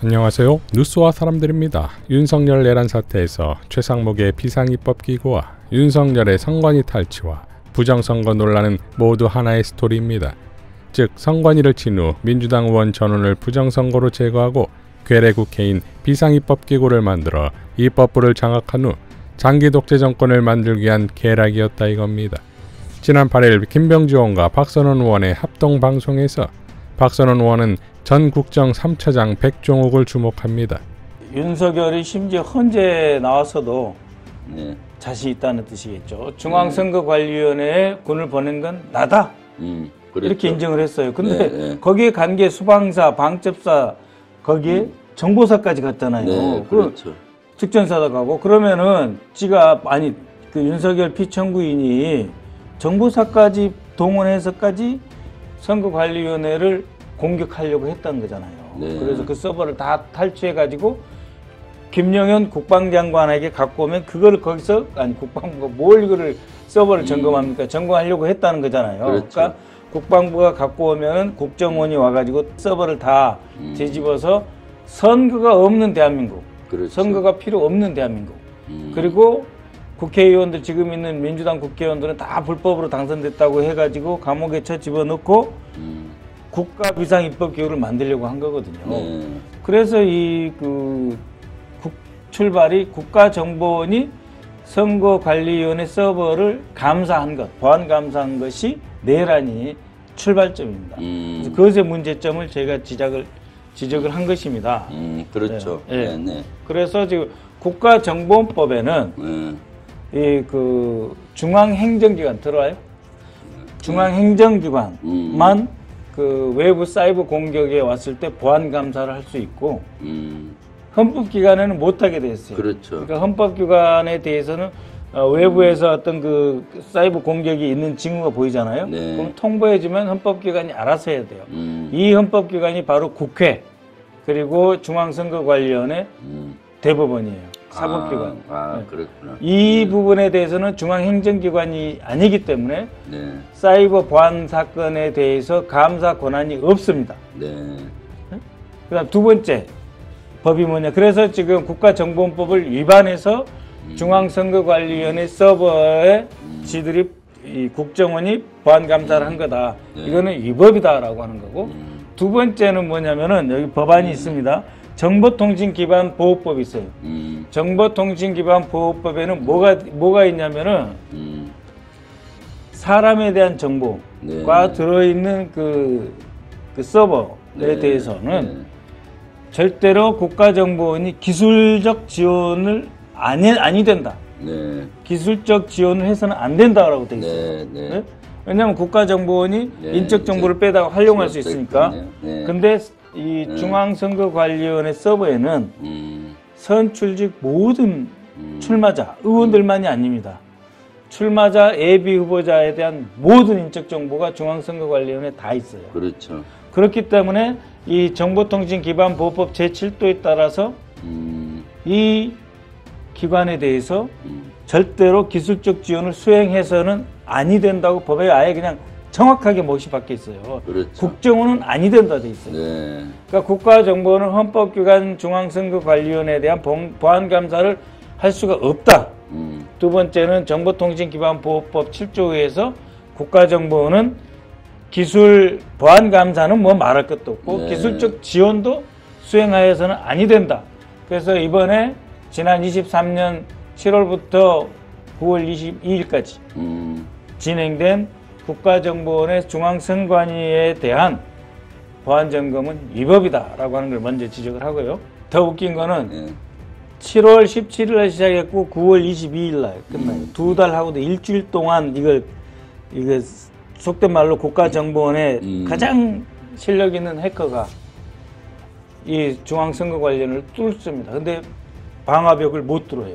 안녕하세요. 뉴스와 사람들입니다. 윤석열 내란 사태에서 최상목의 비상입법기구와 윤석열의 선관위 탈취와 부정선거 논란은 모두 하나의 스토리입니다. 즉 선관위를 친 후 민주당 의원 전원을 부정선거로 제거하고 괴뢰 국회인 비상입법기구를 만들어 입법부를 장악한 후 장기 독재 정권을 만들기 위한 계략이었다 이겁니다. 지난 8일 김병주 의원과 박선원 의원의 합동방송에서 박선원 의원은 전 국정 3차장 백종욱을 주목합니다. 윤석열이 심지어 헌재 나와서도 자신 있다는 뜻이겠죠. 중앙선거관리위원회에 군을 보낸 건 나다. 그렇죠. 이렇게 인정을 했어요. 근데 거기에 간 게 수방사, 방첩사, 거기에 정보사까지 갔잖아요. 네, 그렇죠. 특전사도 가고 그러면은 그 윤석열 피청구인이 정보사까지 동원해서까지 선거관리위원회를 공격하려고 했던 거잖아요. 네. 그래서 그 서버를 다 탈취해가지고 김영현 국방장관에게 갖고 오면 그거를 거기서 국방부가 뭘 이거를 서버를 점검합니까? 점검하려고 했다는 거잖아요. 그렇죠. 그러니까 국방부가 갖고 오면 국정원이 와가지고 서버를 다 뒤집어서 선거가 없는 대한민국, 그렇죠. 선거가 필요 없는 대한민국, 그리고 국회의원들 지금 있는 민주당 국회의원들은 다 불법으로 당선됐다고 해가지고 감옥에 쳐 집어넣고 국가 비상입법기구를 만들려고 한 거거든요. 그래서 출발이 국가정보원이 선거관리위원회 서버를 감사한 것, 보안 감사한 것이 내란이 출발점입니다. 그래서 그것의 문제점을 저희가 지적을 한 것입니다. 그렇죠. 네. 네. 그래서 지금 국가정보원법에는 중앙행정기관 들어와요? 중앙행정기관만 그 외부 사이버 공격에 왔을 때 보안 감사를 할 수 있고 헌법기관에는 못하게 돼 있어요. 그렇죠. 그러니까 헌법기관에 대해서는 외부에서 어떤 그 사이버 공격이 있는 징후가 보이잖아요. 네. 그럼 통보해주면 헌법기관이 알아서 해야 돼요. 이 헌법기관이 바로 국회 그리고 중앙선거관리위원회 대법원이에요. 사법기관. 네. 그렇구나. 이 부분에 대해서는 중앙행정기관이 아니기 때문에 네. 사이버 보안 사건에 대해서 감사 권한이 없습니다. 네. 그다음 두 번째 법이 뭐냐. 그래서 지금 국가정보원법을 위반해서 중앙선거관리위원회 서버에 지들이 이 국정원이 보안 감사를 한 거다. 이거는 위법이다라고 하는 거고. 두 번째는 뭐냐면은 여기 법안이 있습니다. 정보통신기반보호법이 있어요. 정보통신기반보호법에는 뭐가 있냐면은 사람에 대한 정보가 들어있는 그 서버에 대해서는 절대로 국가정보원이 기술적 지원을 아니 된다. 기술적 지원을 해서는 안 된다라고 돼 있어요. 네? 왜냐하면 국가정보원이 인적 정보를 빼다가 활용할 수 있으니까. 근데 이 중앙선거관리위원회 서버에는 선출직 모든 출마자, 의원들만이 아닙니다. 출마자, 예비 후보자에 대한 모든 인적 정보가 중앙선거관리위원회에 다 있어요. 그렇죠. 그렇기 때문에 이 정보통신기반보호법 제7도에 따라서 이 기관에 대해서 절대로 기술적 지원을 수행해서는 아니 된다고 법에 아예 그냥 정확하게 못이 박혀 있어요. 그렇죠. 국정원은 아니 된다 돼 있어요. 그러니까 국가정보원은 헌법기관 중앙선거관리위원회에 대한 보안 감사를 할 수가 없다. 두 번째는 정보통신기반보호법 7조에 의해서 국가정보원은 기술 보안 감사는 뭐 말할 것도 없고 기술적 지원도 수행하여서는 아니 된다. 그래서 이번에 지난 23년 7월부터 9월 22일까지 진행된 국가정보원의 중앙선관위에 대한 보안점검은 위법이다라고 하는 걸 먼저 지적을 하고요. 더 웃긴 거는 7월 17일 날 시작했고 9월 22일 날 끝나요. 두 달 하고도 일주일 동안 이거 속된 말로 국가정보원의 가장 실력 있는 해커가 이 중앙선거관리위원회를 뚫습니다. 근데 방화벽을 못 뚫어요.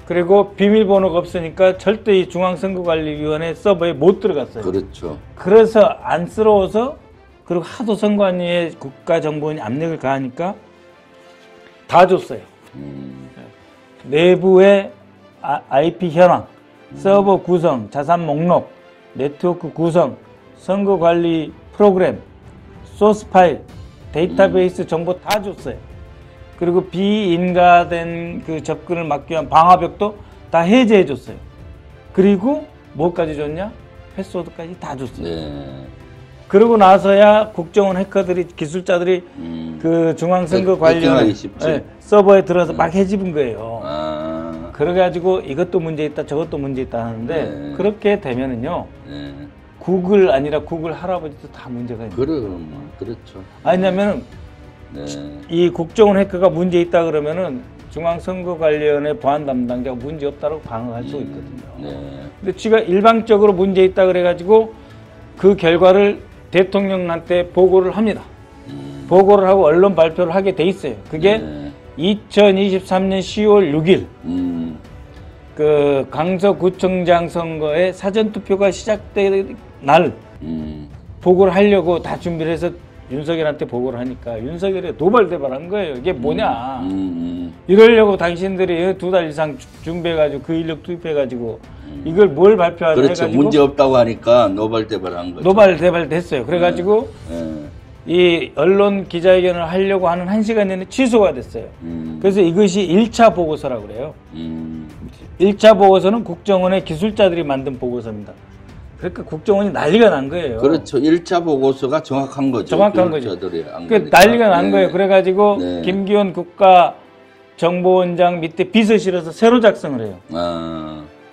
그리고 비밀번호가 없으니까 절대 이 중앙선거관리위원회 서버에 못 들어갔어요. 그렇죠. 그래서 안쓰러워서 그리고 하도 선관위에 국가정보원이 압력을 가하니까 다 줬어요. 내부의 IP 현황, 서버 구성, 자산 목록, 네트워크 구성, 선거관리 프로그램, 소스 파일, 데이터베이스 정보 다 줬어요. 그리고 비인가된 그 접근을 막기 위한 방화벽도 다 해제해 줬어요. 그리고 뭐까지 줬냐? 패스워드까지 다 줬어요. 네. 그러고 나서야 국정원 해커들이, 기술자들이 그 중앙선거관리위원회 서버에 들어서 막 해집은 거예요. 그래가지고 이것도 문제 있다, 저것도 문제 있다 하는데 그렇게 되면은요. 구글 아니라 구글 할아버지도 다 문제가 있는 거예요. 그렇죠. 아니냐면은 이 국정원 해커가 문제 있다 그러면은 중앙선거관리위원회 보안 담당자가 문제 없다고 방어할 수 있거든요. 근데 지가 일방적으로 문제 있다 그래가지고 그 결과를 대통령한테 보고를 합니다. 보고를 하고 언론 발표를 하게 돼 있어요. 그게 2023년 10월 6일 그 강서구청장 선거에 사전투표가 시작된 날 보고를 하려고 다 준비를 해서 윤석열한테 보고를 하니까 윤석열이 도발대발한 거예요. 이게 뭐냐. 이러려고 당신들이 2달 이상 준비해가지고 그 인력 투입해가지고 이걸 뭘 발표하냐 그렇죠. 해가지고 문제 없다고 하니까 노발대발한 거죠. 노발대발 됐어요. 그래가지고 이 언론 기자회견을 하려고 하는 1시간 전에 취소가 됐어요. 그래서 이것이 1차 보고서라고 그래요. 1차 보고서는 국정원의 기술자들이 만든 보고서입니다. 그러니까 국정원이 난리가 난 거예요. 그렇죠. 1차 보고서가 정확한 거죠. 정확한 거죠. 그 난리가 난 거예요. 그래가지고 김기현 국가정보원장 밑에 비서실에서 새로 작성을 해요.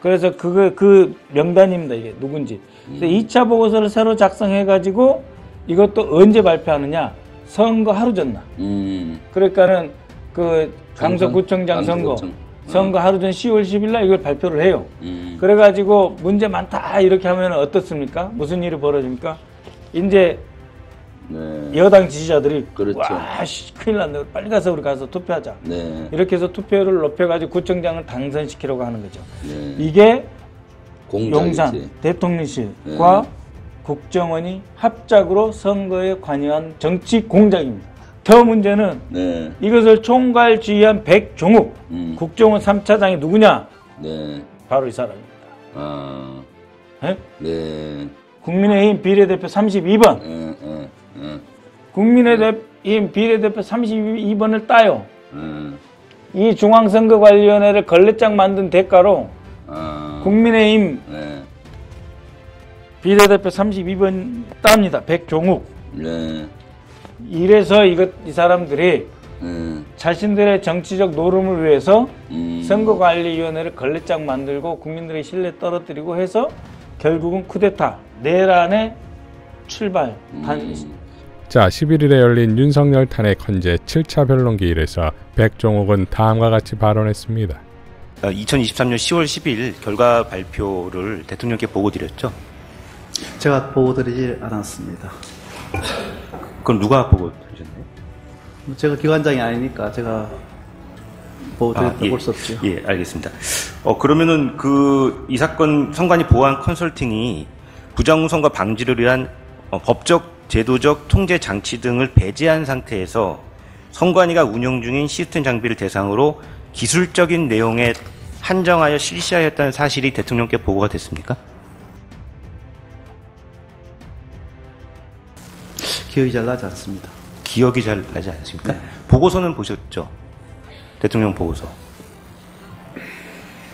그래서 그 명단입니다. 이게 누군지. 근데 2차 보고서를 새로 작성해가지고 이것도 언제 발표하느냐? 선거 하루 전날. 그러니까는 그 강서구청장 선거 하루 전 10월 10일 날 이걸 발표를 해요. 그래가지고 문제 많다 이렇게 하면 어떻습니까? 무슨 일이 벌어집니까? 이제 여당 지지자들이 그렇죠. 와, 큰일 났네. 빨리 가서 우리 가서 투표하자. 이렇게 해서 투표율을 높여가지고 구청장을 당선시키려고 하는 거죠. 이게 용산 대통령실과 국정원이 합작으로 선거에 관여한 정치 공작입니다. 더 문제는 이것을 총괄 지휘한 백종욱 국정원 3차장이 누구냐? 바로 이 사람입니다. 국민의힘 비례대표 32번. 국민의힘 비례대표 32번을 따요. 이 중앙선거관리위원회를 걸레장 만든 대가로 국민의힘 비례대표 32번 땁니다. 백종욱. 이래서 이 사람들이 자신들의 정치적 노름을 위해서 선거관리위원회를 걸레장 만들고 국민들의 신뢰 떨어뜨리고 해서 결국은 쿠데타, 내란의 출발. 자, 11일에 열린 윤석열 탄핵 헌재 7차 변론기일에서 백종욱은 다음과 같이 발언했습니다. 2023년 10월 10일 결과 발표를 대통령께 보고드렸죠? 제가 보고드리지 않았습니다. 그럼 누가 보고드리셨나요? 제가 기관장이 아니니까 제가 보고드렸다고 볼 수 없죠. 예, 알겠습니다. 그러면은 이 사건 선관위 보안 컨설팅이 부정선거 방지를 위한 법적, 제도적 통제 장치 등을 배제한 상태에서 선관위가 운영 중인 시스템 장비를 대상으로 기술적인 내용에 한정하여 실시하였다는 사실이 대통령께 보고가 됐습니까? 기억이 잘 나지 않습니다. 기억이 잘 나지 않습니까? 보고서는 보셨죠? 대통령 보고서.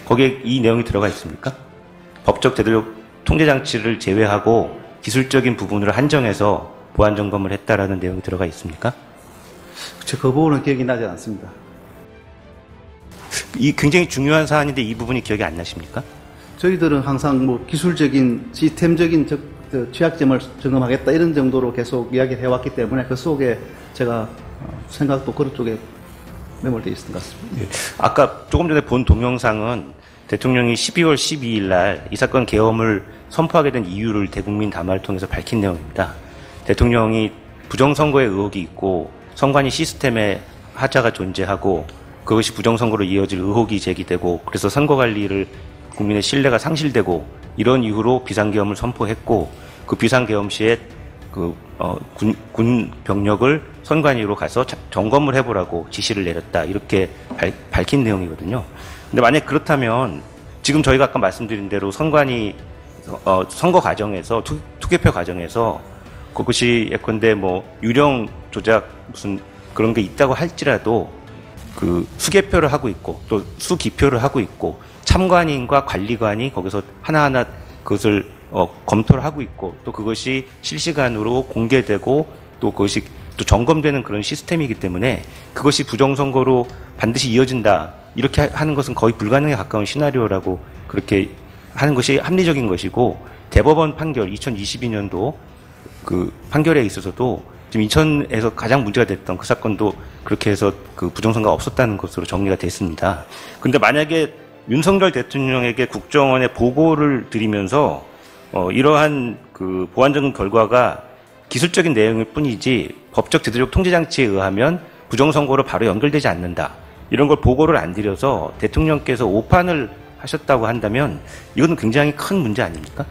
거기에 이 내용이 들어가 있습니까? 법적 제도적 통제 장치를 제외하고 기술적인 부분을 한정해서 보안 점검을 했다라는 내용이 들어가 있습니까? 그 부분은 기억이 나지 않습니다. 이 굉장히 중요한 사안인데 이 부분이 기억이 안 나십니까? 저희들은 항상 기술적인 시스템적인 취약점을 점검하겠다 이런 정도로 계속 이야기를 해왔기 때문에 그 속에 제가 생각도 그런 쪽에 매몰되어 있는 것 같습니다. 예. 아까 조금 전에 본 동영상은 대통령이 12월 12일 날 이 사건 계엄을 선포하게 된 이유를 대국민 담화를 통해서 밝힌 내용입니다. 대통령이 부정선거의 의혹이 있고 선관위 시스템에 하자가 존재하고 그것이 부정선거로 이어질 의혹이 제기되고 그래서 선거관리를 국민의 신뢰가 상실되고 이런 이유로 비상계엄을 선포했고 그 비상계엄 시에 군 병력을 선관위로 가서 점검을 해보라고 지시를 내렸다 이렇게 밝힌 내용이거든요. 근데 만약 그렇다면 지금 저희가 아까 말씀드린 대로 선관위 선거 과정에서 투개표 과정에서 그것이 예컨대 유령 조작 무슨 그런 게 있다고 할지라도 그 수개표를 하고 있고 또 수기표를 하고 있고 참관인과 관리관이 거기서 하나하나 그것을 검토를 하고 있고 또 그것이 실시간으로 공개되고 또 그것이 또 점검되는 그런 시스템이기 때문에 그것이 부정선거로 반드시 이어진다 이렇게 하는 것은 거의 불가능에 가까운 시나리오라고 그렇게 하는 것이 합리적인 것이고 대법원 판결 2022년도 그 판결에 있어서도 지금 인천에서 가장 문제가 됐던 그 사건도 그렇게 해서 그 부정선거가 없었다는 것으로 정리가 됐습니다. 그런데 만약에 윤석열 대통령에게 국정원에 보고를 드리면서 이러한 그 보완적인 결과가 기술적인 내용일 뿐이지 법적 제도적 통제 장치에 의하면 부정선거로 바로 연결되지 않는다. 이런 걸 보고를 안 드려서 대통령께서 오판을 하셨다고 한다면 이거는 굉장히 큰 문제 아닙니까?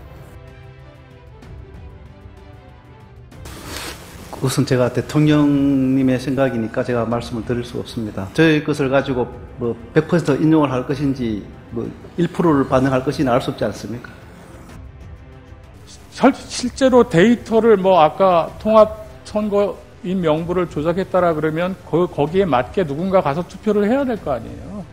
우선 제가 대통령님의 생각이니까 제가 말씀을 드릴 수 없습니다. 저희 것을 가지고 뭐 100% 인용을 할 것인지 뭐 1%를 반영할 것이나 알 수 없지 않습니까? 실제로 데이터를 뭐 아까 통합선거인 명부를 조작했다라 그러면 거기에 맞게 누군가 가서 투표를 해야 될 거 아니에요.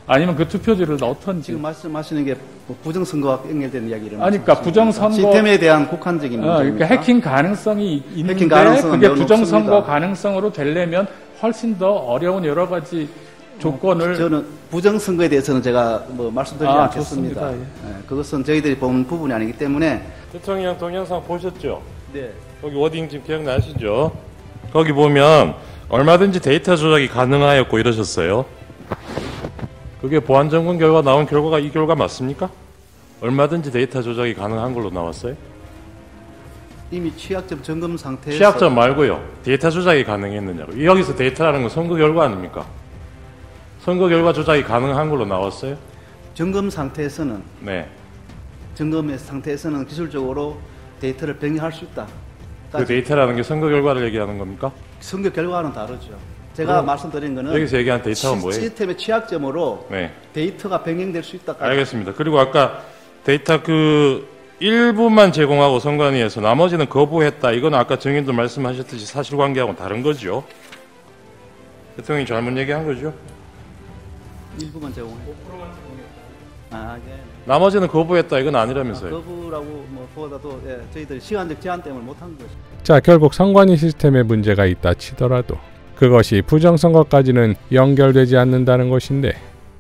아니면 그 투표지를 넣던지. 지금 말씀하시는 게 부정선거와 연결된 이야기를 그러니까 부정선거 시스템에 대한 국한적인 문제입니까? 그러니까 해킹 가능성이 있는데 해킹 가능성은 그게 매우 부정선거 높습니다. 가능성으로 되려면 훨씬 더 어려운 여러 가지 조건을 저는 부정선거에 대해서는 제가 뭐 말씀드리지 않겠습니다. 좋습니다. 예. 네, 그것은 저희들이 본 부분이 아니기 때문에. 대통령 동영상 보셨죠? 네. 거기 워딩 지금 기억나시죠? 거기 보면 얼마든지 데이터 조작이 가능하였고 이러셨어요. 그게 보안점검 결과 나온 결과가 이 결과 맞습니까? 얼마든지 데이터 조작이 가능한 걸로 나왔어요? 이미 취약점 점검 상태에서 취약점 말고요. 데이터 조작이 가능했느냐고. 여기서 데이터라는 건 선거 결과 아닙니까? 선거 결과 조작이 가능한 걸로 나왔어요? 점검 상태에서는 네. 점검의 상태에서는 기술적으로 데이터를 변경할 수 있다. 그 데이터라는 게 선거 결과를 얘기하는 겁니까? 선거 결과는 다르죠. 제가 말씀드린 거는 여기서 얘기한 데이터가 뭐예요? 시스템의 취약점으로 네. 데이터가 변경될 수 있다. 알겠습니다. 그리고 아까 데이터 그 일부만 제공하고 선관위에서 나머지는 거부했다. 이건 아까 정인도 말씀하셨듯이 사실관계하고는 다른 거죠. 대통령이 잘못 얘기한 거죠. 일부만 제공해. 5%만 제공했다. 네. 나머지는 거부했다. 이건 아니라면서요. 거부라고 뭐 보다도 저희들이 시간적 제한 때문에 못한 것이죠. 자, 결국 선관위 시스템에 문제가 있다 치더라도 그것이 부정선거까지는 연결되지 않는다는 것인데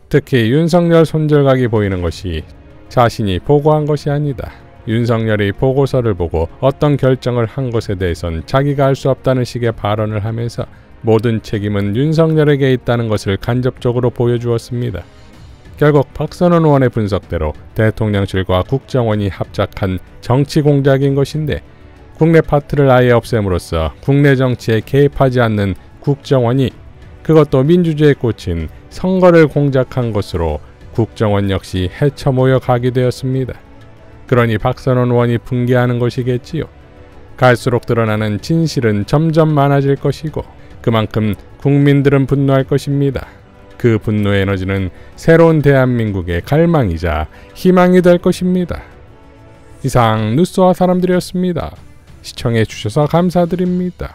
특히 윤석열 손절각이 보이는 것이 자신이 보고한 것이 아니다. 윤석열이 보고서를 보고 어떤 결정을 한 것에 대해선 자기가 알 수 없다는 식의 발언을 하면서 모든 책임은 윤석열에게 있다는 것을 간접적으로 보여주었습니다. 결국 박선원 의원의 분석대로 대통령실과 국정원이 합작한 정치 공작인 것인데 국내 파트를 아예 없앰으로써 국내 정치에 개입하지 않는 국정원이 그것도 민주주의에 꽂힌 선거를 공작한 것으로 국정원 역시 헤쳐모여 가게 되었습니다. 그러니 박선원 의원이 분개하는 것이겠지요. 갈수록 드러나는 진실은 점점 많아질 것이고 그만큼 국민들은 분노할 것입니다. 그 분노의 에너지는 새로운 대한민국의 갈망이자 희망이 될 것입니다. 이상 뉴스와 사람들이었습니다. 시청해 주셔서 감사드립니다.